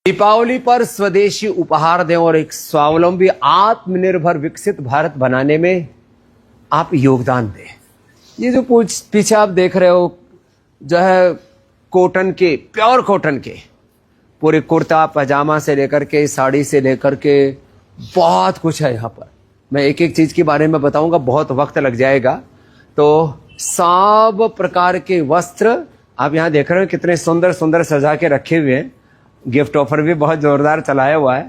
दीपावली पर स्वदेशी उपहार दें और एक स्वावलंबी आत्मनिर्भर विकसित भारत बनाने में आप योगदान दें। ये जो पीछे आप देख रहे हो जो है कॉटन के, प्योर कॉटन के पूरे कुर्ता पजामा से लेकर के साड़ी से लेकर के बहुत कुछ है यहाँ पर। मैं एक एक चीज के बारे में बताऊंगा, बहुत वक्त लग जाएगा। तो सब प्रकार के वस्त्र आप यहाँ देख रहे हो, कितने सुंदर सुंदर सजा के रखे हुए हैं। गिफ्ट ऑफर भी बहुत जोरदार चलाया हुआ है,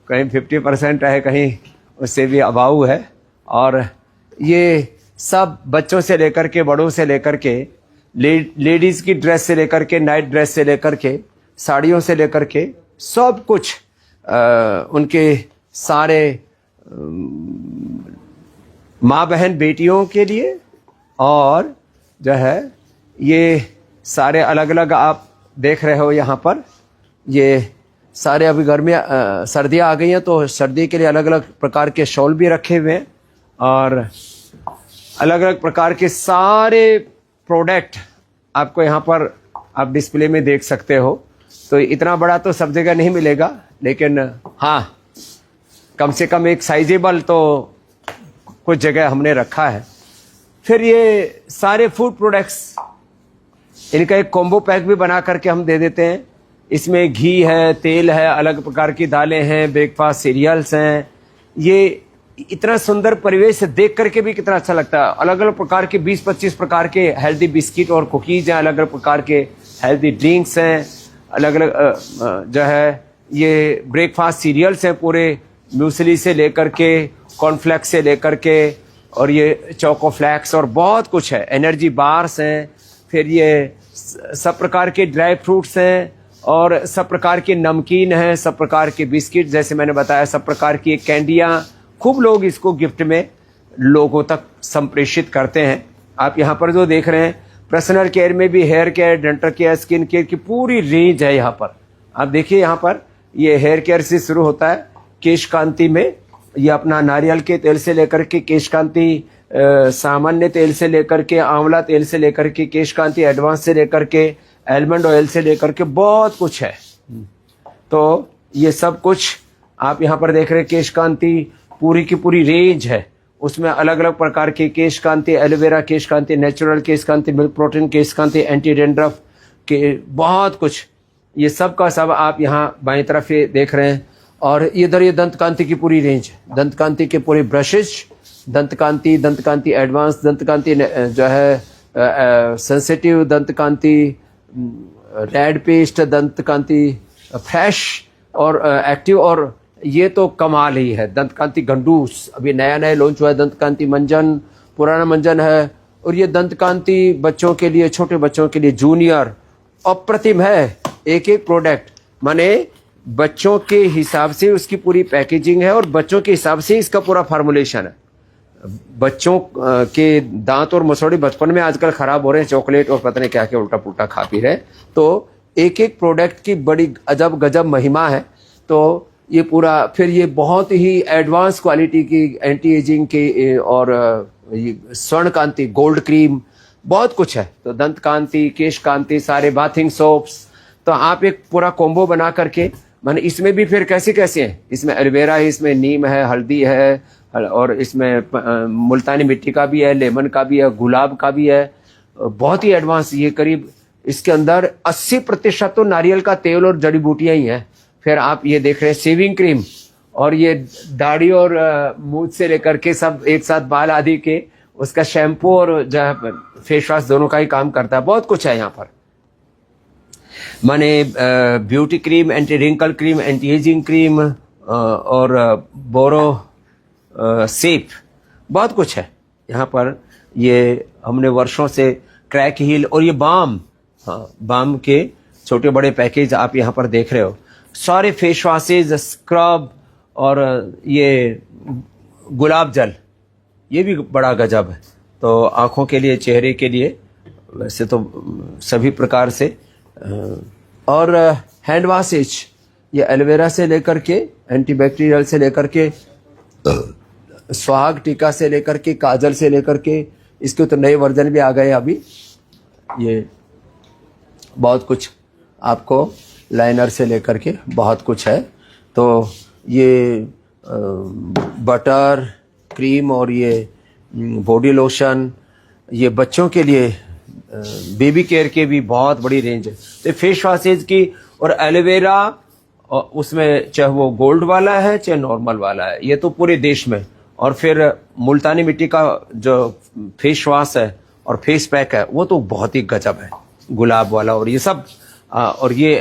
कहीं 50% है, कहीं उससे भी अबाऊ है। और ये सब बच्चों से लेकर के बड़ों से लेकर के लेडीज की ड्रेस से लेकर के नाइट ड्रेस से लेकर के साड़ियों से लेकर के सब कुछ उनके सारे माँ बहन बेटियों के लिए। और जो है ये सारे अलग अलग आप देख रहे हो यहाँ पर, ये सारे अभी गर्मियाँ सर्दियाँ आ गई हैं तो सर्दी के लिए अलग अलग प्रकार के शॉल भी रखे हुए हैं और अलग अलग प्रकार के सारे प्रोडक्ट आपको यहाँ पर आप डिस्प्ले में देख सकते हो। तो इतना बड़ा तो सब जगह नहीं मिलेगा, लेकिन हाँ कम से कम एक साइजेबल तो कुछ जगह हमने रखा है। फिर ये सारे फूड प्रोडक्ट्स, इनका एक कॉम्बो पैक भी बना करके हम दे देते हैं। इसमें घी है, तेल है, अलग प्रकार की दालें हैं, ब्रेकफास्ट सीरियल्स हैं। ये इतना सुंदर परिवेश से देख करके भी कितना अच्छा लगता है। अलग अलग प्रकार के 20-25 प्रकार के हेल्दी बिस्किट और कुकीज हैं, अलग अलग प्रकार के हेल्दी ड्रिंक्स हैं, अलग अलग जो है ये ब्रेकफास्ट सीरियल्स हैं, पूरे म्यूसली से लेकर के कॉर्नफ्लेक्स से लेकर के और ये चोको फ्लैक्स और बहुत कुछ है, एनर्जी बार्स हैं। फिर ये सब प्रकार के ड्राई फ्रूट्स हैं और सब प्रकार के नमकीन हैं, सब प्रकार के बिस्किट, जैसे मैंने बताया सब प्रकार की कैंडियाँ। खूब लोग इसको गिफ्ट में लोगों तक संप्रेषित करते हैं। आप यहाँ पर जो देख रहे हैं पर्सनल केयर में भी hair care, dental care, skin care की पूरी रेंज है यहाँ पर। आप देखिए यहाँ पर ये हेयर केयर से शुरू होता है केश कांति में, ये अपना नारियल के तेल से लेकर के केश कांति, सामान्य तेल से लेकर के आंवला तेल से लेकर के केश कांति एडवांस से लेकर के आलमंड ऑयल से लेकर के बहुत कुछ है। तो ये सब कुछ आप यहाँ पर देख रहे हैं। केश कांति पूरी की पूरी रेंज है, उसमें अलग अलग प्रकार के केश कांति, एलोवेरा केश कांति, नेचुरल केश कांति, मिल्क प्रोटीन केश कांति, एंटी डेंड्रफ के बहुत कुछ, ये सब का सब आप यहाँ बाईं तरफ ये देख रहे हैं। और इधर ये दंत कांति की पूरी रेंज, दंत कांति के पूरे ब्रशेज, दंत कांति एडवांस, दंत कांति जो है सेंसिटिव, दंत कांति रेड पेस्ट, दंत कांति फ्रेश और एक्टिव। और ये तो कमाल ही है। दंत कांति गंडूस अभी नया नया लॉन्च हुआ है, दंत कांति मंजन पुराना मंजन है। और ये दंत कांति बच्चों के लिए, छोटे बच्चों के लिए जूनियर, अप्रतिम है। एक एक प्रोडक्ट माने बच्चों के हिसाब से उसकी पूरी पैकेजिंग है और बच्चों के हिसाब से इसका पूरा फार्मूलेशन है। बच्चों के दांत और मसौड़े बचपन में आजकल खराब हो रहे हैं, चॉकलेट और पता नहीं क्या क्या उल्टा पुल्टा खा पी रहे हैं। तो एक एक प्रोडक्ट की बड़ी अजब गजब महिमा है। तो ये पूरा, फिर ये बहुत ही एडवांस क्वालिटी की एंटी एजिंग के और स्वर्ण कांति, गोल्ड क्रीम, बहुत कुछ है। तो दंत कांति, केश कांति, सारे बाथिंग सोप्स, तो आप एक पूरा कॉम्बो बना करके, माने इसमें भी फिर कैसे कैसे हैं, इसमें एलोवेरा है, इसमें नीम है, हल्दी है और इसमें मुल्तानी मिट्टी का भी है, लेमन का भी है, गुलाब का भी है। बहुत ही एडवांस, ये करीब इसके अंदर 80% तो नारियल का तेल और जड़ी बूटियां ही हैं। फिर आप ये देख रहे हैं शेविंग क्रीम, और ये दाढ़ी और मूंछ से लेकर के सब एक साथ बाल आदि के उसका शैम्पू और जो है फेस वॉश दोनों का ही काम करता है। बहुत कुछ है यहाँ पर, माने beauty cream, anti wrinkle cream, anti ageing cream और बोरो सेप, बहुत कुछ है यहाँ पर। ये हमने वर्षों से क्रैक हील और ये बाम, हाँ बाम के छोटे बड़े पैकेज आप यहाँ पर देख रहे हो। सारे फेस वॉशेज, स्क्रब और ये गुलाब जल, ये भी बड़ा गजब है। तो आँखों के लिए, चेहरे के लिए, वैसे तो सभी प्रकार से। और हैंड वॉशेज, ये एलोवेरा से लेकर के एंटीबैक्टीरियल से लेकर के सुहाग टीका से लेकर के काजल से लेकर के, इसके तो नए वर्जन भी आ गए अभी। ये बहुत कुछ आपको लाइनर से लेकर के बहुत कुछ है। तो ये बटर, क्रीम और ये बॉडी लोशन, ये बच्चों के लिए बेबी केयर के भी बहुत बड़ी रेंज है। तो फेस वॉशेज की और एलोवेरा, उसमें चाहे वो गोल्ड वाला है चाहे नॉर्मल वाला है, ये तो पूरे देश में। और फिर मुल्तानी मिट्टी का जो फेस वॉश है और फेस पैक है वो तो बहुत ही गजब है, गुलाब वाला और ये सब। और ये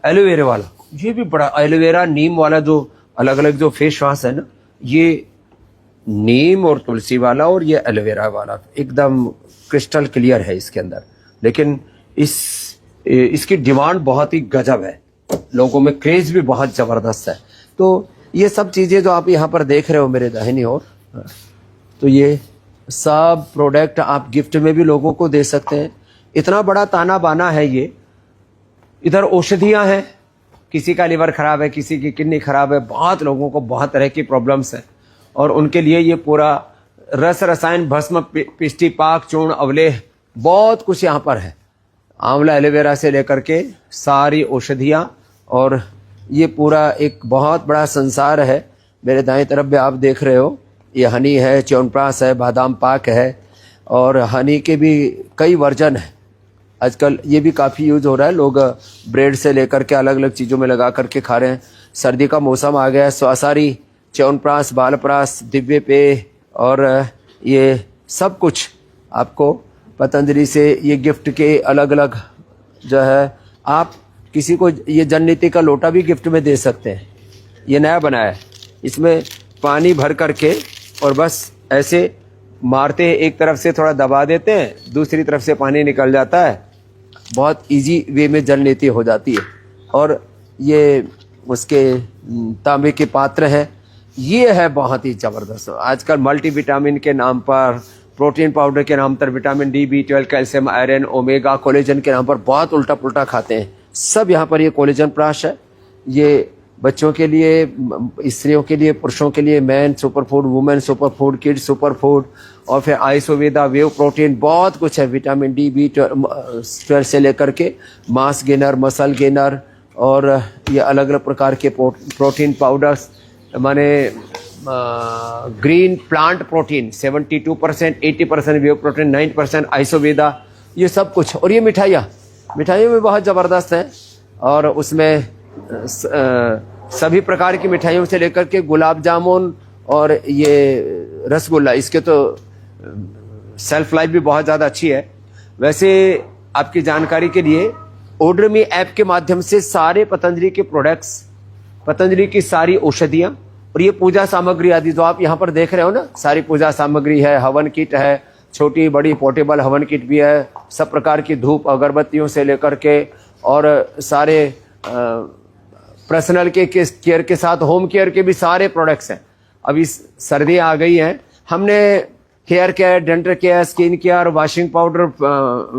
एलोवेरा वाला, ये भी बड़ा, एलोवेरा नीम वाला जो अलग अलग जो फेस वॉश है ना, ये नीम और तुलसी वाला और ये एलोवेरा वाला एकदम क्रिस्टल क्लियर है इसके अंदर। लेकिन इसकी डिमांड बहुत ही गजब है, लोगों में क्रेज भी बहुत जबरदस्त है। तो ये सब चीजें जो आप यहाँ पर देख रहे हो मेरे दाहिनी ओर, तो ये सब प्रोडक्ट आप गिफ्ट में भी लोगों को दे सकते हैं। इतना बड़ा ताना बाना है ये। इधर औषधियां हैं, किसी का लिवर खराब है, किसी की किडनी खराब है, बहुत लोगों को बहुत तरह की प्रॉब्लम्स है और उनके लिए ये पूरा रस रसायन भस्म पिष्टि पाक चूर्ण अवलेह बहुत कुछ यहाँ पर है। आंवला एलोवेरा से लेकर के सारी औषधियाँ, और ये पूरा एक बहुत बड़ा संसार है। मेरे दाएं तरफ भी आप देख रहे हो, ये हनी है, च्यवनप्राश है, बादाम पाक है, और हनी के भी कई वर्जन है। आजकल ये भी काफ़ी यूज हो रहा है, लोग ब्रेड से लेकर के अलग अलग चीज़ों में लगा करके खा रहे हैं। सर्दी का मौसम आ गया है, स्वासारी, च्यवनप्राश, बालप्राश, दिव्य पेय और ये सब कुछ आपको पतंजलि से ये गिफ्ट के अलग अलग जो है। आप किसी को ये जननीति का लोटा भी गिफ्ट में दे सकते हैं, ये नया बनाया है। इसमें पानी भर करके और बस ऐसे मारते हैं, एक तरफ से थोड़ा दबा देते हैं, दूसरी तरफ से पानी निकल जाता है, बहुत इजी वे में जननीति हो जाती है। और ये उसके तांबे के पात्र है, ये है बहुत ही ज़बरदस्त। आजकल मल्टीविटामिन के नाम पर, प्रोटीन पाउडर के नाम पर, vitamin D, B12, calcium, iron, omega, collagen के नाम पर बहुत उल्टा पुल्टा खाते हैं। सब यहाँ पर ये कोलेजन प्राश है। ये बच्चों के लिए, स्त्रियों के लिए, पुरुषों के लिए man super food, women super food, kids super food, और फिर आइसोवेदा, वेव प्रोटीन, बहुत कुछ है। विटामिन डी, B12 से लेकर के मास गेनर, मसल गेनर, और ये अलग अलग प्रकार के प्रोटीन पाउडर्स, माने green plant protein 72%, 80% wave protein, 9% आइसोवेदा, ये सब कुछ। और ये मिठाइयाँ भी बहुत ज़बरदस्त हैं, और उसमें सभी प्रकार की मिठाइयों से लेकर के गुलाब जामुन और ये रसगुल्ला, इसके तो सेल्फ लाइफ भी बहुत ज़्यादा अच्छी है। वैसे आपकी जानकारी के लिए ऑर्डरमी ऐप के माध्यम से सारे पतंजलि के प्रोडक्ट्स, पतंजलि की सारी औषधियाँ और ये पूजा सामग्री आदि जो आप यहाँ पर देख रहे हो ना, सारी पूजा सामग्री है, हवन किट है, छोटी बड़ी पोर्टेबल हवन किट भी है, सब प्रकार की धूप अगरबत्तियों से लेकर के, और सारे पर्सनल के केयर के साथ होम केयर के भी सारे प्रोडक्ट्स हैं। अभी सर्दी आ गई है, हमने hair care, dental care, skin care, washing powder,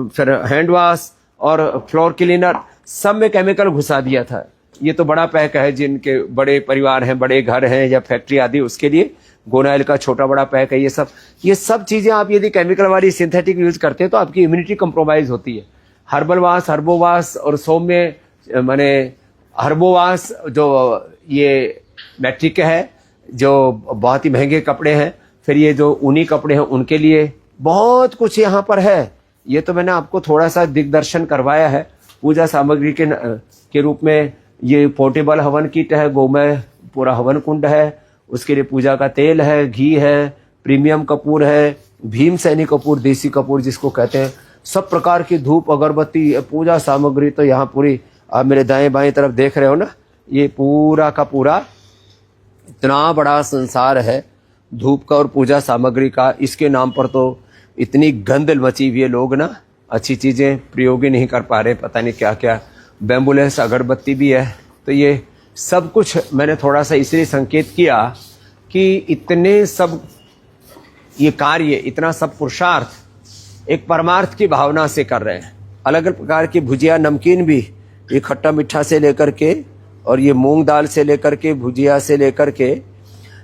फिर हैंड वॉश और फ्लोर क्लीनर, सब में केमिकल घुसा दिया था। ये तो बड़ा पैक है, जिनके बड़े परिवार हैं, बड़े घर हैं या फैक्ट्री आदि, उसके लिए गोनाइल का छोटा बड़ा पैक है। ये सब चीज़ें आप यदि केमिकल वाली सिंथेटिक यूज करते हैं तो आपकी इम्यूनिटी कंप्रोमाइज होती है। हर्बलवास, हर्बोवास और सौम्य, माने हर्बोवास जो ये मैट्रिक है, जो बहुत ही महंगे कपड़े हैं, फिर ये जो ऊनी कपड़े हैं उनके लिए बहुत कुछ यहाँ पर है। ये तो मैंने आपको थोड़ा सा दिग्दर्शन करवाया है। पूजा सामग्री के रूप में ये पोर्टेबल हवन किट है, गोमय पूरा हवन कुंड है, उसके लिए पूजा का तेल है, घी है, प्रीमियम कपूर है, भीमसेनी कपूर, देसी कपूर जिसको कहते हैं, सब प्रकार की धूप अगरबत्ती, पूजा सामग्री। तो यहाँ पूरी आप मेरे दाएं बाएं तरफ देख रहे हो ना, ये पूरा का पूरा इतना बड़ा संसार है धूप का और पूजा सामग्री का। इसके नाम पर तो इतनी गंद मची हुई है, लोग ना अच्छी चीज़ें प्रयोग ही नहीं कर पा रहे, पता नहीं क्या क्या। बैम्बुलेंस अगरबत्ती भी है। तो ये सब कुछ मैंने थोड़ा सा इसलिए संकेत किया कि इतने सब ये कार्य, इतना सब पुरुषार्थ एक परमार्थ की भावना से कर रहे हैं। अलग अलग प्रकार की भुजिया, नमकीन भी, ये खट्टा मीठा से लेकर के, और ये मूंग दाल से लेकर के, भुजिया से लेकर के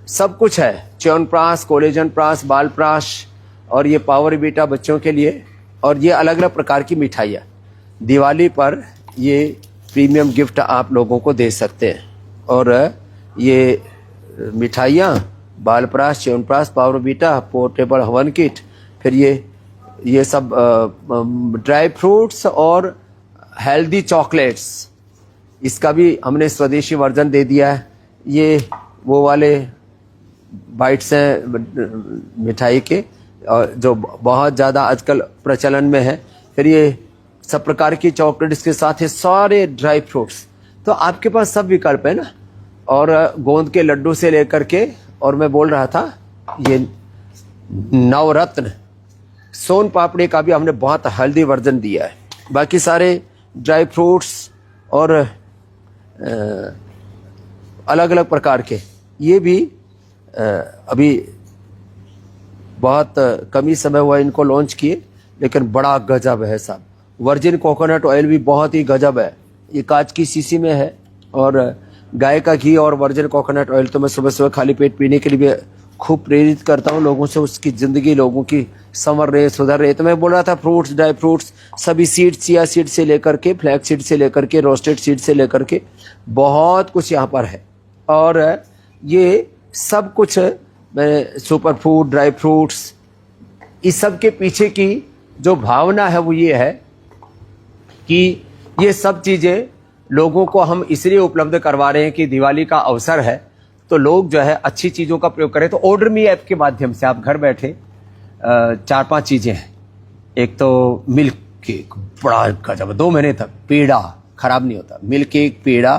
सब कुछ है। च्यवनप्राश, कोलेजन प्राश, बाल प्राश, और ये पावर बीटा बच्चों के लिए, और ये अलग अलग प्रकार की मिठाइयाँ। दिवाली पर ये प्रीमियम गिफ्ट आप लोगों को दे सकते हैं। और ये मिठाइयाँ, बालप्राश, च्यवनप्राश, पावरबीटा, पोर्टेबल हवन किट, फिर ये सब ड्राई फ्रूट्स और हेल्दी चॉकलेट्स, इसका भी हमने स्वदेशी वर्जन दे दिया है। ये वो वाले बाइट्स हैं मिठाई के, और जो बहुत ज़्यादा आजकल प्रचलन में है। फिर ये सब प्रकार की चॉकलेट्स के साथ ये सारे ड्राई फ्रूट्स, तो आपके पास सब विकल्प है ना। और गोंद के लड्डू से लेकर के, और मैं बोल रहा था ये नवरत्न सोन पापड़ी का भी हमने बहुत हेल्दी वर्जन दिया है। बाकी सारे ड्राई फ्रूट्स और अलग अलग प्रकार के ये भी अभी बहुत कम ही समय हुआ इनको लॉन्च किए, लेकिन बड़ा गजब है साहब। वर्जिन कोकोनट ऑयल भी बहुत ही गजब है, ये कांच की शीशी में है। और गाय का घी और वर्जिन कोकोनट ऑयल तो मैं सुबह सुबह खाली पेट पीने के लिए भी खूब प्रेरित करता हूँ लोगों से, उसकी ज़िंदगी लोगों की संवर रहे, सुधर रहे। तो मैं बोल रहा था फ्रूट्स, ड्राई फ्रूट्स, सभी सीड्स, चिया सीड से लेकर के, फ्लैक्स सीड से लेकर के, रोस्टेड सीड से लेकर के बहुत कुछ यहाँ पर है। और ये सब कुछ मैं सुपर फूड, ड्राई फ्रूट्स, इस सब के पीछे की जो भावना है वो ये है कि ये सब चीज़ें लोगों को हम इसलिए उपलब्ध करवा रहे हैं कि दिवाली का अवसर है, तो लोग जो है अच्छी चीज़ों का प्रयोग करें। तो ऑर्डर मी ऐप के माध्यम से आप घर बैठे 4-5 चीज़ें हैं। एक तो मिल्क केक, बड़ा गजब, 2 महीने तक पेड़ा खराब नहीं होता। मिल्क केक, पेड़ा,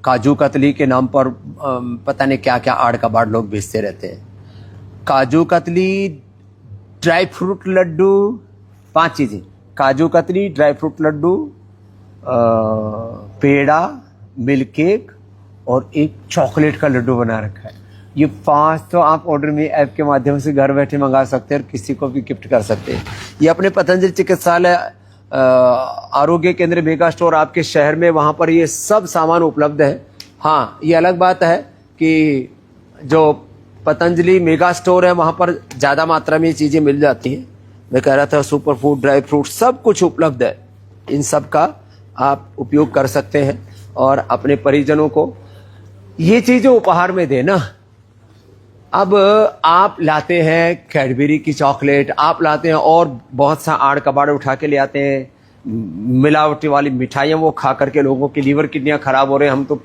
काजू कतली के नाम पर पता नहीं क्या क्या आड़ कबाड़ लोग बेचते रहते हैं। काजू कतली, ड्राई फ्रूट लड्डू, 5 चीज़ें, काजू कतली, ड्राई फ्रूट लड्डू, पेड़ा, मिल्क केक और एक चॉकलेट का लड्डू बना रखा है। ये 5 तो आप ऑर्डर मी ऐप के माध्यम से घर बैठे मंगा सकते हैं और किसी को भी गिफ्ट कर सकते हैं। ये अपने पतंजलि चिकित्सालय आरोग्य केंद्र मेगा स्टोर आपके शहर में, वहाँ पर ये सब सामान उपलब्ध है। हाँ, ये अलग बात है कि जो पतंजलि मेगा स्टोर है वहाँ पर ज़्यादा मात्रा में ये चीज़ें मिल जाती हैं। मैं कह रहा था सुपर फूड, ड्राई फ्रूट सब कुछ उपलब्ध है। इन सब का आप उपयोग कर सकते हैं और अपने परिजनों को ये चीज़ें उपहार में देना। अब आप लाते हैं कैडबरी की चॉकलेट, आप लाते हैं और बहुत सा आड़ कबाड़ उठा के ले आते हैं, मिलावटी वाली मिठाइयाँ वो खा करके लोगों की लीवर किडनियाँ खराब हो रहे हैं। हम तो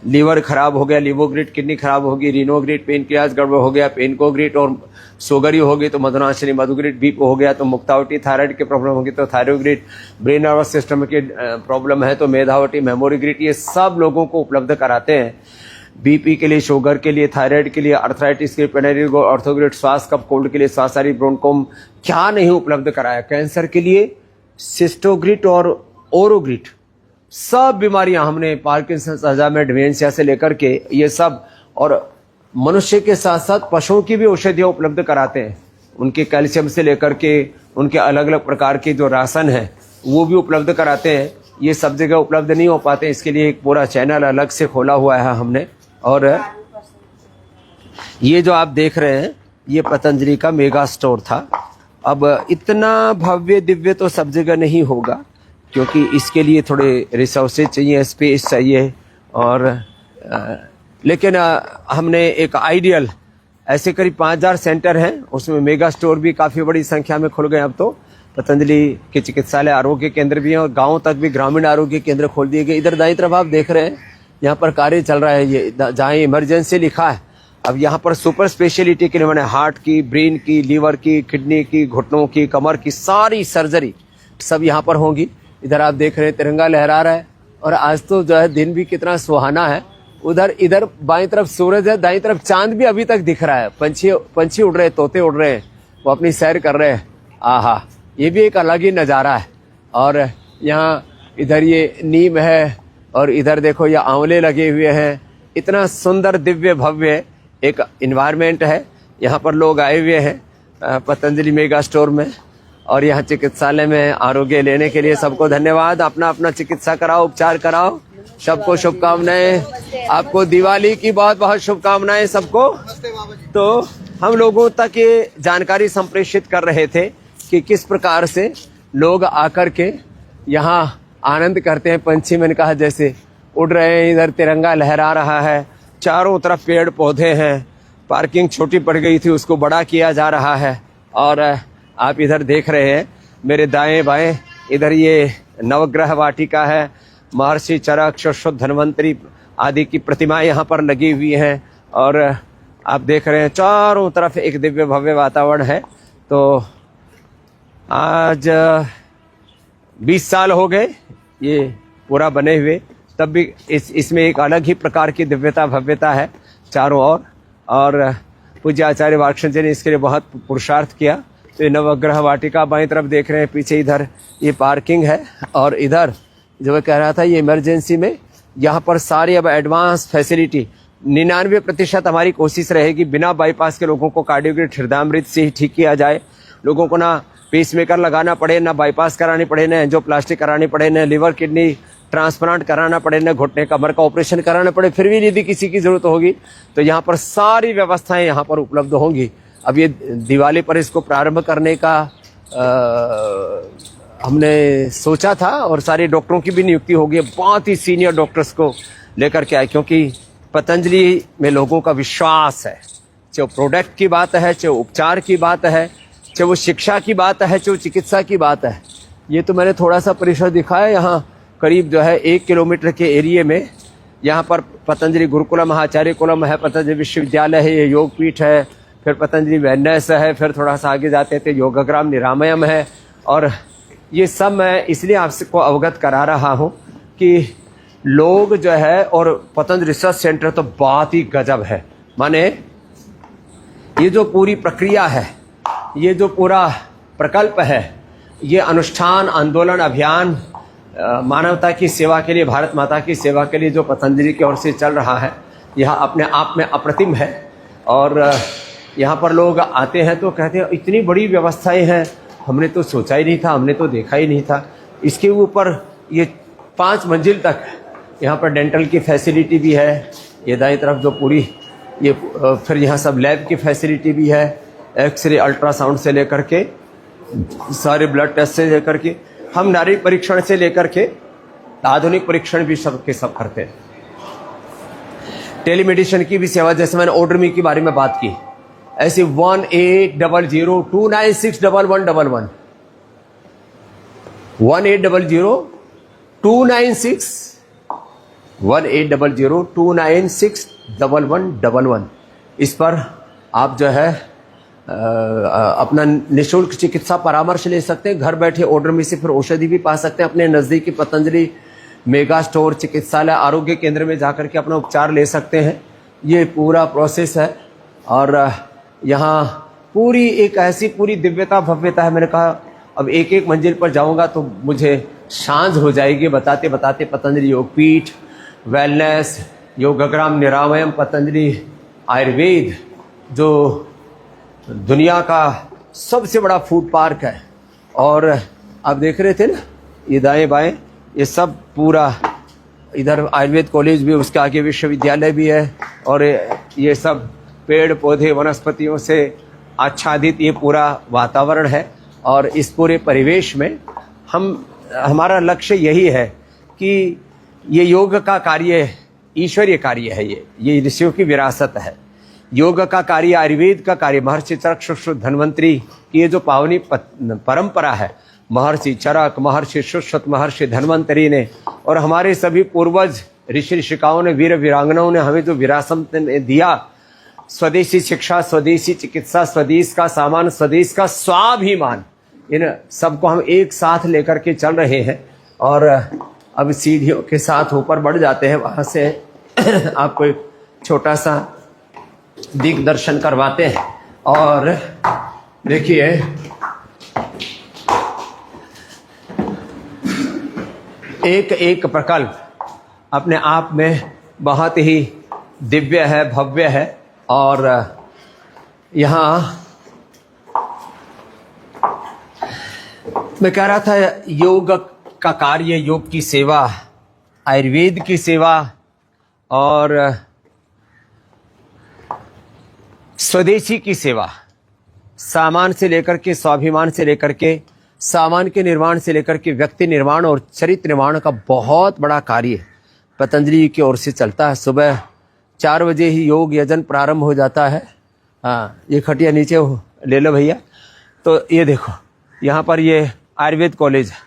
लीवर खराब हो गया, लिवोग्रिड किडनी खराब होगी, रीनोग्रिड पेन क्रियाज गड़बड़ हो गया, पेनकोग्रिड और सोगरी हो गई तो मधुनाशिनी, मधुग्रिड बीप हो गया तो मुक्तावटी, थायराइड की प्रॉब्लम होगी तो थायरोग्रिड, ब्रेन नर्वस सिस्टम की प्रॉब्लम है तो मेधावटी, मेमोरी ग्रिड, ये सब लोगों को उपलब्ध कराते हैं। बीपी के लिए, शुगर के लिए, थायराइड के लिए, अर्थराइटिस के लिए पेनेरिगो, ऑर्थोग्रिड, श्वास कफ कोल्ड के लिए स्वासारी ब्रोनकोम, क्या नहीं उपलब्ध कराया। कैंसर के लिए सिस्टोग्रिड और ओरोग्रिड, सब बीमारियां हमने, पार्किंसन, अल्जाइमर, डिमेंशिया से लेकर के ये सब, और मनुष्य के साथ साथ पशुओं की भी औषधियाँ उपलब्ध कराते हैं। उनके कैल्शियम से लेकर के उनके अलग अलग प्रकार के जो राशन है वो भी उपलब्ध कराते हैं। ये सब जगह उपलब्ध नहीं हो पाते, इसके लिए एक पूरा चैनल अलग से खोला हुआ है हमने। और ये जो आप देख रहे हैं ये पतंजलि का मेगा स्टोर था। अब इतना भव्य दिव्य तो सब जगह नहीं होगा, क्योंकि इसके लिए थोड़े रिसोर्सेज चाहिए, स्पेस चाहिए। और लेकिन हमने एक आइडियल, ऐसे करीब 5000 सेंटर हैं, उसमें मेगा स्टोर भी काफ़ी बड़ी संख्या में खुल गए। अब तो पतंजलि के चिकित्सालय आरोग्य केंद्र भी हैं और गाँव तक भी ग्रामीण आरोग्य केंद्र खोल दिए गए। इधर दाईं तरफ आप देख रहे हैं, यहाँ पर कार्य चल रहा है। ये जहाँ इमरजेंसी लिखा है, अब यहाँ पर सुपर स्पेशलिटी के लिए मैंने हार्ट की, ब्रेन की, लीवर की, किडनी की, घुटनों की, कमर की सारी सर्जरी सब यहाँ पर होंगी। इधर आप देख रहे हैं तिरंगा लहरा रहा है और आज तो जो है दिन भी कितना सुहाना है। उधर इधर बाईं तरफ सूरज है, दाईं तरफ चांद भी अभी तक दिख रहा है। पंछी उड़ रहे हैं, तोते उड़ रहे हैं, वो अपनी सैर कर रहे हैं। आहा, ये भी एक अलग ही नज़ारा है। और यहाँ इधर ये नीम है और इधर देखो ये आंवले लगे हुए हैं। इतना सुंदर दिव्य भव्य एक इन्वायरमेंट है। यहाँ पर लोग आए हुए हैं पतंजलि मेगा स्टोर में और यहाँ चिकित्सालय में आरोग्य लेने के लिए। सबको धन्यवाद। अपना अपना चिकित्सा कराओ, उपचार कराओ। सबको शुभकामनाएं। आपको दिवाली की बहुत बहुत शुभकामनाएं सबको। तो हम लोगों तक ये जानकारी संप्रेषित कर रहे थे कि किस प्रकार से लोग आकर के यहाँ आनंद करते हैं। पंछी मैंने कहा जैसे उड़ रहे हैं, इधर तिरंगा लहरा रहा है, चारों तरफ पेड़ पौधे हैं। पार्किंग छोटी पड़ गई थी, उसको बड़ा किया जा रहा है। और आप इधर देख रहे हैं मेरे दाएं बाएं, इधर ये नवग्रह वाटिका है। महर्षि चरक, शुश्रुत, धन्वंतरी आदि की प्रतिमाएं यहाँ पर लगी हुई हैं। और आप देख रहे हैं चारों तरफ एक दिव्य भव्य वातावरण है। तो आज 20 साल हो गए ये पूरा बने हुए, तब भी इसमें एक अलग ही प्रकार की दिव्यता भव्यता है चारों ओर। और पूज्य आचार्य वार्ष्णेय जी ने इसके लिए बहुत पुरुषार्थ किया। तो ये नवग्रह वाटिका बाईं तरफ देख रहे हैं, पीछे इधर ये पार्किंग है। और इधर जो मैं कह रहा था, ये इमरजेंसी में यहाँ पर सारी अब एडवांस फैसिलिटी 99% हमारी कोशिश रहेगी बिना बाईपास के लोगों को कार्डियोग्राफ हृदयामृत से ही ठीक किया जाए। लोगों को ना पेसमेकर लगाना पड़े, ना बाईपास करानी पड़े, ना एंजियोप्लास्टी करानी पड़े, ना लिवर किडनी ट्रांसप्लांट कराना पड़े, ना घुटने कमर का ऑपरेशन कराना पड़े। फिर भी यदि किसी की जरूरत होगी तो यहाँ पर सारी व्यवस्थाएं यहाँ पर उपलब्ध होंगी। अब ये दिवाली पर इसको प्रारंभ करने का हमने सोचा था और सारे डॉक्टरों की भी नियुक्ति होगी। बहुत ही सीनियर डॉक्टर्स को लेकर के आए, क्योंकि पतंजलि में लोगों का विश्वास है। चाहे वो प्रोडक्ट की बात है, चाहे उपचार की बात है, चाहे वो शिक्षा की बात है, चाहे वो चिकित्सा की बात है। ये तो मैंने थोड़ा सा परिसर दिखाया। यहाँ करीब जो है 1 किलोमीटर के एरिए में यहाँ पर पतंजलि गुरुकुलम, आचार्य कुलम है, पतंजलि विश्वविद्यालय है, ये योगपीठ है, फिर पतंजलि वेलनेस है, फिर थोड़ा सा आगे जाते थे योगाग्राम निरामयम है। और ये सब मैं इसलिए आपको अवगत करा रहा हूँ कि लोग जो है, और पतंजलि रिसर्च सेंटर तो बहुत ही गजब है। माने ये जो पूरी प्रक्रिया है, ये जो पूरा प्रकल्प है, ये अनुष्ठान, आंदोलन, अभियान मानवता की सेवा के लिए, भारत माता की सेवा के लिए जो पतंजलि की ओर से चल रहा है, यह अपने आप में अप्रतिम है। और यहाँ पर लोग आते हैं तो कहते हैं इतनी बड़ी व्यवस्थाएं हैं, हमने तो सोचा ही नहीं था, हमने तो देखा ही नहीं था। इसके ऊपर ये 5 मंजिल तक यहाँ पर डेंटल की फैसिलिटी भी है। ये दाईं तरफ जो पूरी ये फिर यहाँ सब लैब की फैसिलिटी भी है, एक्सरे, अल्ट्रासाउंड से लेकर के सारे ब्लड टेस्ट से लेकर के हम नाड़ी परीक्षण से लेकर के आधुनिक परीक्षण भी सब के सब करते हैं। टेलीमेडिसिन की भी सेवा, जैसे मैंने ऑर्डर के बारे में बात की, ऐसे 1800-296-1111 1800-296-1111 इस पर आप जो है अपना निःशुल्क चिकित्सा परामर्श ले सकते हैं। घर बैठे ऑर्डर में से फिर औषधि भी पा सकते हैं। अपने नज़दीकी पतंजलि मेगा स्टोर, चिकित्सालय, आरोग्य केंद्र में जाकर के अपना उपचार ले सकते हैं। ये पूरा प्रोसेस है। और यहाँ पूरी एक ऐसी पूरी दिव्यता भव्यता है। मैंने कहा अब एक एक मंजिल पर जाऊंगा तो मुझे सांझ हो जाएगी बताते बताते। पतंजलि योगपीठ, वेलनेस, योगाग्राम निरामयम, पतंजलि आयुर्वेद, जो दुनिया का सबसे बड़ा फूड पार्क है। और आप देख रहे थे ना, ये दाएं बाएं ये सब पूरा, इधर आयुर्वेद कॉलेज भी, उसके आगे विश्वविद्यालय भी है। और ये सब पेड़ पौधे वनस्पतियों से आच्छादित ये पूरा वातावरण है। और इस पूरे परिवेश में हमारा लक्ष्य यही है कि ये योग का कार्य ईश्वरीय कार्य है। ये ऋषियों की विरासत है। योग का कार्य, आयुर्वेद का कार्य, महर्षि चरक, शुश्रुत, धन्वंतरी की ये जो पावनी परंपरा है, महर्षि चरक, महर्षि शुश्रुत, महर्षि धन्वंतरी ने और हमारे सभी पूर्वज ऋषि ऋषिकाओं ने, वीर वीरांगनाओं ने हमें जो विरासत दिया, स्वदेशी शिक्षा, स्वदेशी चिकित्सा, स्वदेश का सामान, स्वदेश का स्वाभिमान, इन सबको हम एक साथ लेकर के चल रहे हैं। और अब सीढ़ियों के साथ ऊपर बढ़ जाते हैं। वहाँ से आपको एक छोटा सा दिग्दर्शन करवाते हैं। और देखिए एक एक प्रकल्प अपने आप में बहुत ही दिव्य है, भव्य है। और यहाँ मैं कह रहा था योग का कार्य, योग की सेवा, आयुर्वेद की सेवा और स्वदेशी की सेवा, सामान से लेकर के, स्वाभिमान से लेकर के सामान के निर्माण से लेकर के व्यक्ति निर्माण और चरित्र निर्माण का बहुत बड़ा कार्य पतंजलि की ओर से चलता है। सुबह 4 बजे ही योग यजन प्रारंभ हो जाता है। हाँ, ये खटिया नीचे ले लो भैया। तो ये देखो, यहाँ पर ये आयुर्वेद कॉलेज है,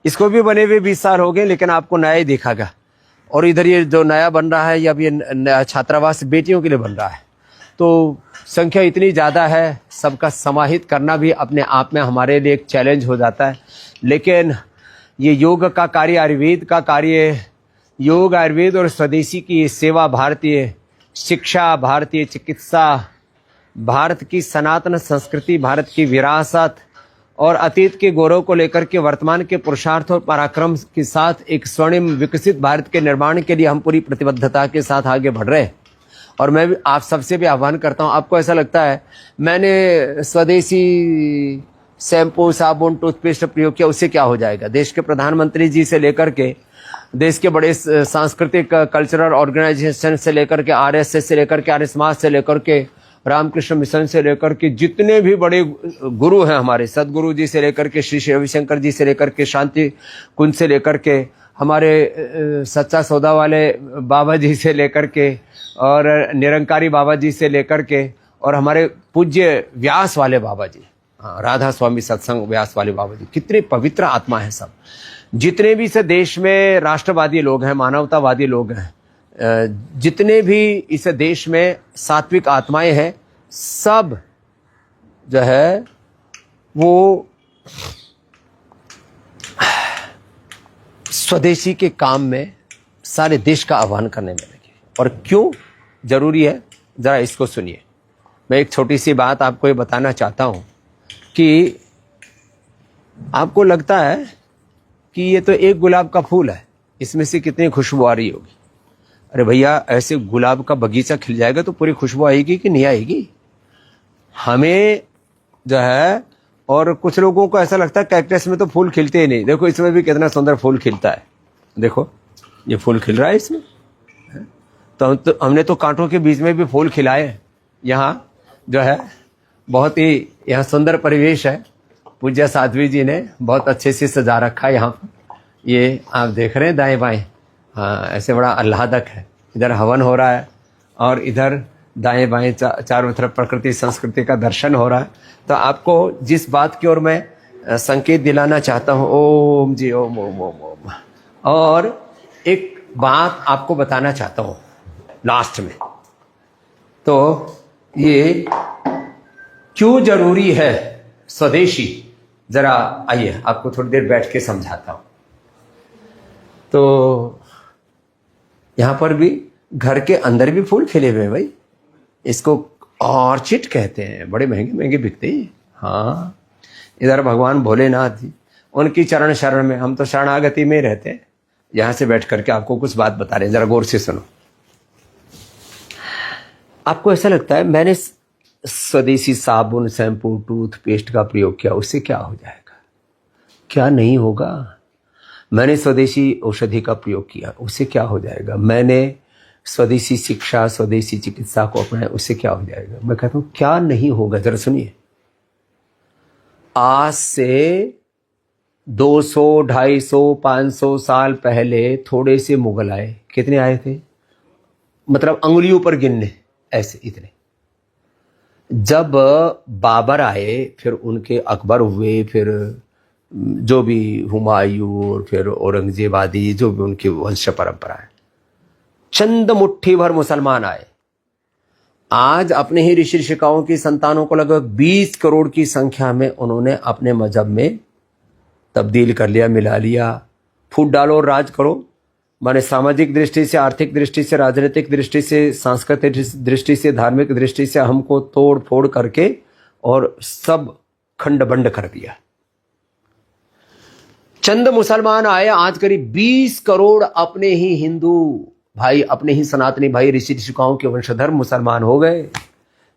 इसको भी बने हुए 20 साल हो गए, लेकिन आपको नया ही देखागा। और इधर ये जो नया बन रहा है, अब ये नया छात्रावास बेटियों के लिए बन रहा है। तो संख्या इतनी ज़्यादा है, सबका समाहित करना भी अपने आप में हमारे लिए एक चैलेंज हो जाता है। लेकिन ये योग का कार्य, आयुर्वेद का कार्य, योग, आयुर्वेद और स्वदेशी की सेवा, भारतीय शिक्षा, भारतीय चिकित्सा, भारत की सनातन संस्कृति, भारत की विरासत और अतीत के गौरव को लेकर के वर्तमान के पुरुषार्थ और पराक्रम के साथ एक स्वर्णिम विकसित भारत के निर्माण के लिए हम पूरी प्रतिबद्धता के साथ आगे बढ़ रहे हैं। और मैं भी आप सबसे भी आह्वान करता हूं, आपको ऐसा लगता है मैंने स्वदेशी शैम्पू, साबुन, टूथपेस्ट प्रयोग किया, उससे क्या हो जाएगा? देश के प्रधानमंत्री जी से लेकर के देश के बड़े सांस्कृतिक कल्चरल ऑर्गेनाइजेशन से लेकर के आरएसएस से लेकर के आर्य समाज से लेकर के रामकृष्ण मिशन से लेकर के जितने भी बड़े गुरु हैं हमारे, सदगुरु जी से लेकर के श्री रविशंकर जी से लेकर के शांति कुंज से लेकर के हमारे सच्चा सौदा वाले बाबा जी से लेकर के और निरंकारी बाबा जी से लेकर के और हमारे पूज्य व्यास वाले बाबा जी, राधा स्वामी सत्संग व्यास वाले बाबा जी, कितने पवित्र आत्मा है सब। जितने भी इस देश में राष्ट्रवादी लोग हैं, मानवतावादी लोग हैं, जितने भी इस देश में सात्विक आत्माएं हैं, सब जो है वो स्वदेशी के काम में सारे देश का आह्वान करने में लगे। और क्यों जरूरी है, जरा इसको सुनिए। मैं एक छोटी सी बात आपको ये बताना चाहता हूं कि आपको लगता है कि ये तो एक गुलाब का फूल है, इसमें से कितनी खुशबू आ रही होगी। अरे भैया, ऐसे गुलाब का बगीचा खिल जाएगा तो पूरी खुशबू आएगी कि नहीं आएगी? हमें जो है, और कुछ लोगों को ऐसा लगता है कैक्टस में तो फूल खिलते ही नहीं। देखो इसमें भी कितना सुंदर फूल खिलता है, देखो ये फूल खिल रहा है इसमें। तो हमने तो कांटों के बीच में भी फूल खिलाए। यहाँ जो है बहुत ही यहाँ सुंदर परिवेश है, पूज्य साध्वी जी ने बहुत अच्छे से सजा रखा है। यहाँ पर ये आप देख रहे हैं दाएं बाएं, हाँ ऐसे बड़ा आह्लादक है। इधर हवन हो रहा है और इधर दाएं बाएं चारों तरफ प्रकृति संस्कृति का दर्शन हो रहा है। तो आपको जिस बात की ओर मैं संकेत दिलाना चाहता हूँ, ओम जी ओम ओम ओम ओम। और एक बात आपको बताना चाहता हूँ लास्ट में, तो ये क्यों जरूरी है स्वदेशी, जरा आइए आपको थोड़ी देर बैठ के समझाता हूं। तो यहां पर भी घर के अंदर भी फूल खिले हुए हैं भाई, इसको ऑर्चिड कहते हैं, बड़े महंगे महंगे बिकते हैं। हाँ, इधर भगवान भोलेनाथ जी, उनकी चरण शरण में, हम तो शरणागति में रहते हैं। यहां से बैठ करके आपको कुछ बात बता रहे हैं, जरा गौर से सुनो। आपको ऐसा लगता है मैंने स्वदेशी साबुन, शैम्पू, टूथपेस्ट का प्रयोग किया, उससे क्या हो जाएगा? क्या नहीं होगा। मैंने स्वदेशी औषधि का प्रयोग किया, उससे क्या हो जाएगा। मैंने स्वदेशी शिक्षा, स्वदेशी चिकित्सा को अपनाया, उससे क्या हो जाएगा। मैं कहता हूं क्या नहीं होगा, जरा सुनिए। आज से 200, 250, 500 साल पहले थोड़े से मुगल आए। कितने आए थे? मतलब अंगुलियों पर गिनने, ऐसे इतने। जब बाबर आए, फिर उनके अकबर हुए, फिर जो भी हुमायूं और फिर औरंगजेब आदि जो भी उनकी वंश परंपरा है, चंद मुट्ठी भर मुसलमान आए। आज अपने ही ऋषि ऋषिकाओं की संतानों को लगभग 20 करोड़ की संख्या में उन्होंने अपने मजहब में तब्दील कर लिया, मिला लिया। फूट डालो और राज करो, माने सामाजिक दृष्टि से, आर्थिक दृष्टि से, राजनीतिक दृष्टि से, सांस्कृतिक दृष्टि से, धार्मिक दृष्टि से हमको तोड़ फोड़ करके और सब खंड बंड कर दिया। चंद मुसलमान आए, आज करीब 20 करोड़ अपने ही हिंदू भाई, अपने ही सनातनी भाई, ऋषि ऋषिकाओं के वंशधर मुसलमान हो गए।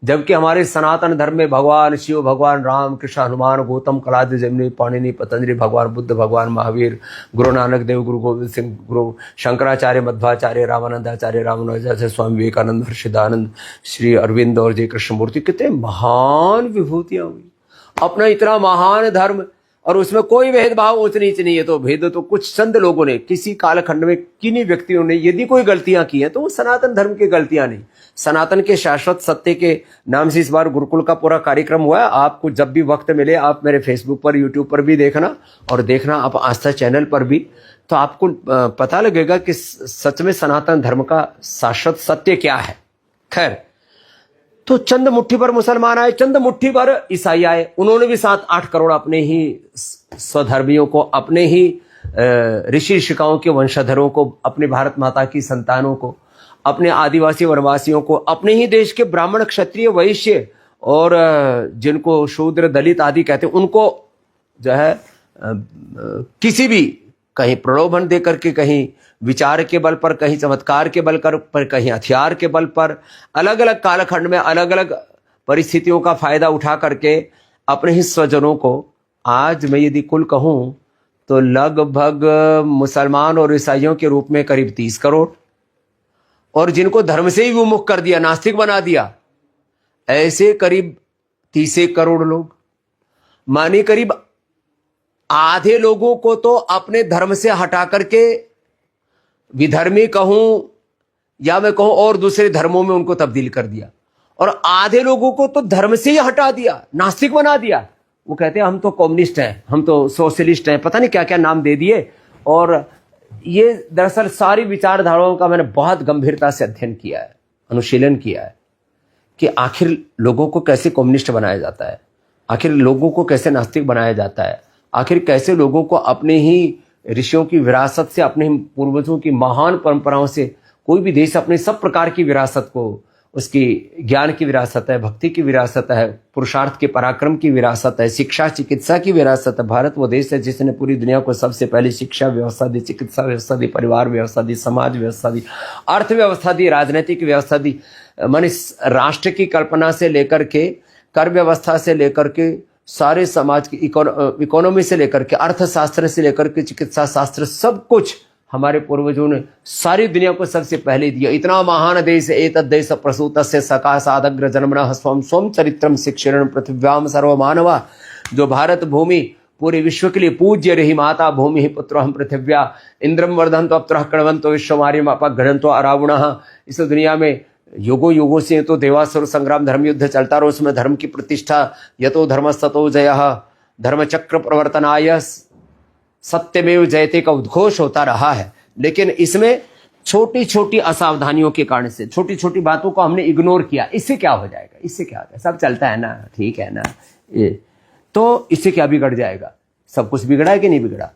जबकि हमारे सनातन धर्म में भगवान शिव, भगवान राम, कृष्ण, हनुमान, गौतम, कलाद, जमनी, पाणिनि, पतंजलि, भगवान बुद्ध, भगवान महावीर, गुरु नानक देव, गुरु गोविंद सिंह, गुरु शंकराचार्य, मध्वाचार्य, रामानंदाचार्य, रामानुजाचार्य, स्वामी विवेकानंद, हर्षिदानंद, श्री अरविंद और जय कृष्णमूर्ति, कितने महान विभूतियां हुई। अपना इतना महान धर्म और उसमें कोई भेदभाव ऊंच नीच नहीं है। तो भेद तो कुछ चंद लोगों ने किसी कालखंड में किन्हीं व्यक्तियों ने यदि कोई गलतियां की हैं तो वो सनातन धर्म की गलतियां नहीं, सनातन के शाश्वत सत्य के नाम से इस बार गुरुकुल का पूरा कार्यक्रम हुआ है। आपको जब भी वक्त मिले आप मेरे फेसबुक पर, यूट्यूब पर भी देखना, और देखना आप आस्था चैनल पर भी, तो आपको पता लगेगा कि सच में सनातन धर्म का शाश्वत सत्य क्या है। खैर, तो चंद मुट्ठी भर मुसलमान आए, चंद मुट्ठी भर ईसाई आए, उन्होंने भी 7-8 करोड़ अपने ही स्वधर्मियों को, अपने ही ऋषि ऋषिकाओं के वंशधरों को, अपने भारत माता की संतानों को, अपने आदिवासी वनवासियों को, अपने ही देश के ब्राह्मण क्षत्रिय वैश्य और जिनको शूद्र दलित आदि कहते हैं, उनको जो है किसी भी कहीं प्रलोभन देकर के, कहीं विचार के बल पर, कहीं चमत्कार के बल पर, कहीं हथियार के बल पर, अलग अलग कालखंड में अलग अलग परिस्थितियों का फायदा उठा करके अपने ही स्वजनों को, आज मैं यदि कुल कहूं तो लगभग मुसलमान और ईसाइयों के रूप में करीब 30 करोड़, और जिनको धर्म से ही विमुख कर दिया, नास्तिक बना दिया, ऐसे करीब 30 करोड़ लोग। मानी करीब आधे लोगों को तो अपने धर्म से हटा करके विधर्मी कहूं या मैं कहूं और दूसरे धर्मों में उनको तब्दील कर दिया, और आधे लोगों को तो धर्म से ही हटा दिया, नास्तिक बना दिया। वो कहते हैं हम तो कम्युनिस्ट हैं, हम तो सोशलिस्ट हैं, पता नहीं क्या क्या नाम दे दिए। और ये दरअसल सारी विचारधाराओं का मैंने बहुत गंभीरता से अध्ययन किया है, अनुशीलन किया है कि आखिर लोगों को कैसे कम्युनिस्ट बनाया जाता है, आखिर लोगों को कैसे नास्तिक बनाया जाता है, आखिर कैसे लोगों को अपने ही ऋषियों की विरासत से, अपने पूर्वजों की महान परंपराओं से, कोई भी देश अपने सब प्रकार की विरासत को, उसकी ज्ञान की विरासत है, भक्ति की विरासत है, पुरुषार्थ के पराक्रम की विरासत है, शिक्षा चिकित्सा की विरासत है। भारत वो देश है जिसने पूरी दुनिया को सबसे पहले शिक्षा व्यवस्था दी, चिकित्सा व्यवस्था दी, परिवार व्यवस्था दी, समाज व्यवस्था दी, अर्थव्यवस्था दी, राजनीतिक व्यवस्था दी। माने राष्ट्र की कल्पना से लेकर के, कर व्यवस्था से लेकर के, सारे समाज की इकोनॉमी से लेकर के, अर्थशास्त्र से लेकर के चिकित्सा शास्त्र, सब कुछ हमारे पूर्वजों ने सारी दुनिया को सबसे पहले दिया। इतना महान देश एतद् देश प्रसूतस्य सकाशादग्र जन्मनः स्वम स्वम चरित्रम शिक्षण पृथिव्याम सर्वमानवा। जो भारत भूमि पूरे विश्व के लिए पूज्य रही, माता भूमि ही पुत्र हम पृथिव्या, इंद्रम वर्धन्तो अप्तरः कण्वन्तो विश्वमार्यम अपघ्नन्तो अरावणः। इस दुनिया में युगों युगों से तो देवासुर संग्राम, धर्म युद्ध चलता रहा, उसमें धर्म की प्रतिष्ठा, यतो धर्मस्ततो जयः, धर्मचक्र प्रवर्तनाय सत्यमेव जयते का उद्घोष होता रहा है। लेकिन इसमें छोटी छोटी असावधानियों के कारण से, छोटी छोटी बातों को हमने इग्नोर किया। इससे क्या हो जाएगा, इससे क्या होगा, सब चलता है ना, ठीक है ना, तो इससे क्या बिगड़ जाएगा? सब कुछ बिगड़ा है कि नहीं बिगड़ा?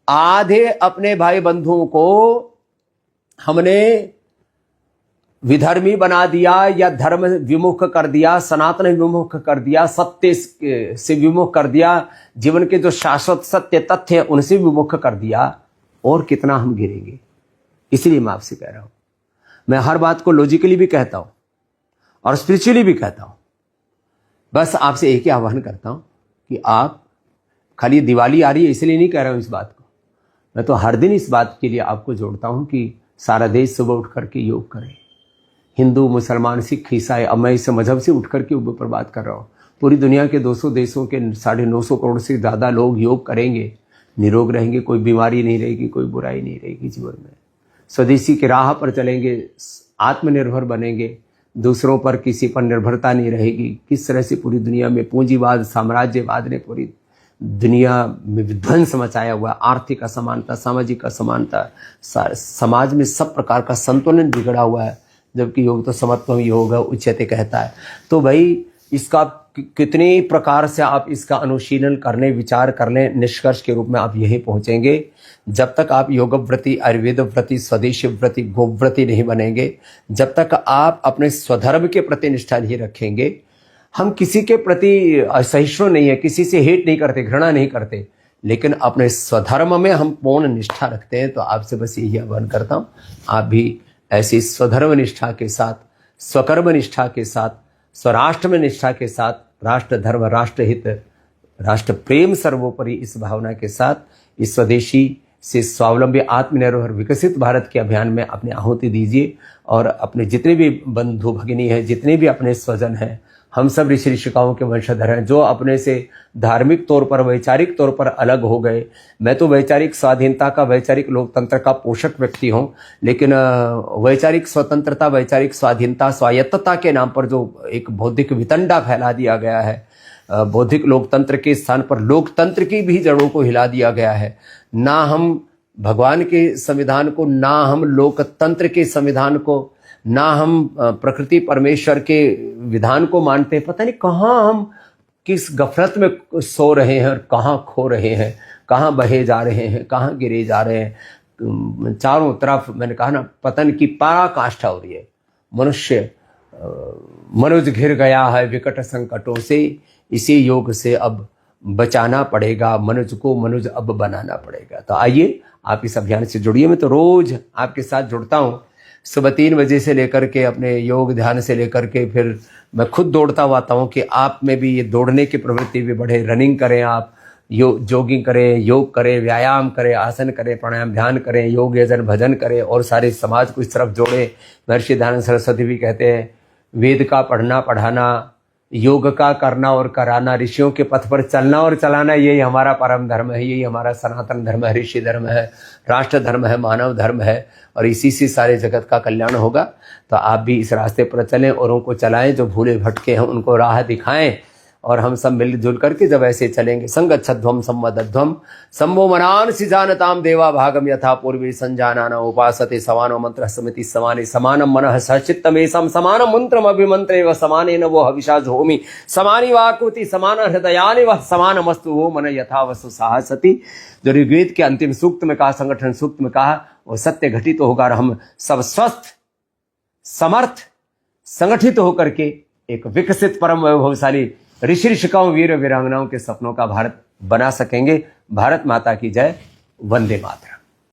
आधे अपने भाई बंधुओं को हमने विधर्मी बना दिया, या धर्म विमुख कर दिया, सनातन विमुख कर दिया, सत्य से विमुख कर दिया, जीवन के जो शाश्वत सत्य तथ्य हैं उनसे विमुख कर दिया। और कितना हम गिरेंगे? इसलिए मैं आपसे कह रहा हूं, मैं हर बात को लॉजिकली भी कहता हूं और स्पिरिचुअली भी कहता हूं। बस आपसे एक ही आह्वान करता हूं कि आप, खाली दिवाली आ रही है इसलिए नहीं कह रहा हूं इस बात को, मैं तो हर दिन इस बात के लिए आपको जोड़ता हूं कि सारा देश सुबह उठ करके योग करें। हिंदू, मुसलमान, सिख, ईसाई, अब मैं इस मजहब से उठ करके ऊपर बात कर रहा हूँ। पूरी दुनिया के 200 देशों के 950 करोड़ से ज़्यादा लोग योग करेंगे, निरोग रहेंगे, कोई बीमारी नहीं रहेगी, कोई बुराई नहीं रहेगी जीवन में। स्वदेशी की राह पर चलेंगे, आत्मनिर्भर बनेंगे, दूसरों पर किसी पर निर्भरता नहीं रहेगी। किस तरह से पूरी दुनिया में पूंजीवाद, साम्राज्यवाद ने पूरी दुनिया में विध्वंस मचाया हुआ, आर्थिक असमानता, सामाजिक असमानता, समाज में सब प्रकार का संतुलन बिगड़ा हुआ है, जबकि योग तो समत्वम योग उच्यते कहता है। तो भाई इसका कितनी प्रकार से आप इसका अनुशीलन करने, विचार कर लें, निष्कर्ष के रूप में आप यही पहुंचेंगे। जब तक आप योगव्रती, आयुर्वेद व्रती, स्वदेशी व्रती, गोव्रती नहीं बनेंगे, जब तक आप अपने स्वधर्म के प्रति निष्ठा नहीं रखेंगे। हम किसी के प्रति असहिष्णु नहीं है, किसी से हेट नहीं करते, घृणा नहीं करते, लेकिन अपने स्वधर्म में हम पूर्ण निष्ठा रखते हैं। तो आपसे बस यही आह्वान करता हूँ, आप भी ऐसी स्वधर्म निष्ठा के साथ, स्वकर्म निष्ठा के साथ, स्वराष्ट्र में निष्ठा के साथ, राष्ट्र धर्म, राष्ट्र हित, राष्ट्र प्रेम सर्वोपरि, इस भावना के साथ इस स्वदेशी से स्वावलंबी, आत्मनिर्भर, विकसित भारत के अभियान में अपनी आहुति दीजिए। और अपने जितने भी बंधु भगिनी हैं, जितने भी अपने स्वजन हैं, हम सब ऋषि ऋषिकाओं के वंशधर हैं जो अपने से धार्मिक तौर पर वैचारिक तौर पर अलग हो गए। मैं तो वैचारिक स्वाधीनता का, वैचारिक लोकतंत्र का पोषक व्यक्ति हूं, लेकिन वैचारिक स्वतंत्रता, वैचारिक स्वाधीनता, स्वायत्तता के नाम पर जो एक बौद्धिक वितंडा फैला दिया गया है, बौद्धिक लोकतंत्र के स्थान पर लोकतंत्र की भी जड़ों को हिला दिया गया है। ना हम भगवान के संविधान को, ना हम लोकतंत्र के संविधान को, ना हम प्रकृति परमेश्वर के विधान को मानते। पता नहीं कहाँ हम किस गफलत में सो रहे हैं और कहाँ खो रहे हैं, कहाँ बहे जा रहे हैं, कहाँ गिरे जा रहे हैं। चारों तरफ मैंने कहा ना, पतन की पराकाष्ठा हो रही है। मनुष्य घिर गया है विकट संकटों से, इसी योग से अब बचाना पड़ेगा मनुष्य को, मनुष्य अब बनाना पड़ेगा। तो आइए आप इस अभियान से जुड़िए। मैं तो रोज आपके साथ जुड़ता हूँ, सुबह 3 बजे से लेकर के अपने योग ध्यान से लेकर के फिर मैं खुद दौड़ता हुआ आता हूँ कि आप में भी ये दौड़ने की प्रवृत्ति भी बढ़े। रनिंग करें आप, जॉगिंग करें, योग करें, व्यायाम करें, आसन करें, प्राणायाम ध्यान करें, योग यजन भजन करें और सारे समाज को इस तरफ जोड़े। महर्षि दयानंद सरस्वती भी कहते हैं, वेद का पढ़ना पढ़ाना, योग का करना और कराना, ऋषियों के पथ पर चलना और चलाना, यही हमारा परम धर्म है, यही हमारा सनातन धर्म है, ऋषि धर्म है, राष्ट्र धर्म है, मानव धर्म है और इसी से सारे जगत का कल्याण होगा। तो आप भी इस रास्ते पर चलें, औरों को चलाएं, जो भूले भटके हैं उनको राह दिखाएं और हम सब मिलजुल करके जब ऐसे चलेंगे, संगच्छध्वम संवदध्वम सम्भो मनांसि जानताम देवा भागम यथा पूर्वी संजानान उपासते समानो मंत्र समिति समाने समानम मनः सचित्तमेशम समानम मंत्रम अभिमंत्रे व समानेन वो हविषा होमि समानी वाकृति समान हृदयानि व समानमस्तु वो मन यथा वस्तु साहसति। जो ऋग्वेद के अंतिम सूक्त में कहा, संगठन सूक्त में कहा, वो सत्य घटित होगा और हम सब स्वस्थ, समर्थ, संगठित होकर के एक विकसित परम वैभवशाली ऋषि ऋषिकाओं, वीर वीरांगनाओं के सपनों का भारत बना सकेंगे। भारत माता की जय, वंदे मातरम।